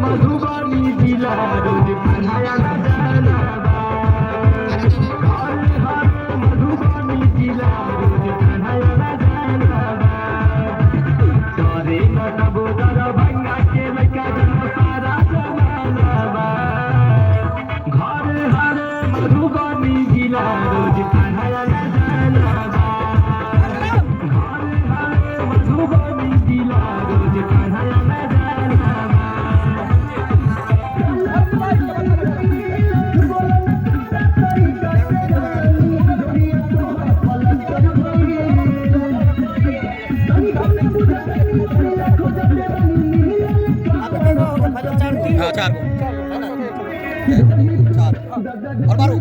मधुबनी जिला रोज कन्हैया नजारा बा। हरे हरे मधुबनी जिला रोज कन्हैया नजारा बा। तोरे न कबो दरभंगा के लइका जन सारा जमाना बा। हरे हरे मधुबनी जिला रोज कन्हैया नजारा बा। हरे हरे मधुबनी जिला रोज कन्हैया नजारा बा। हाँ, चार और मारो।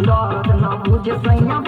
दर्द न बुझे सैया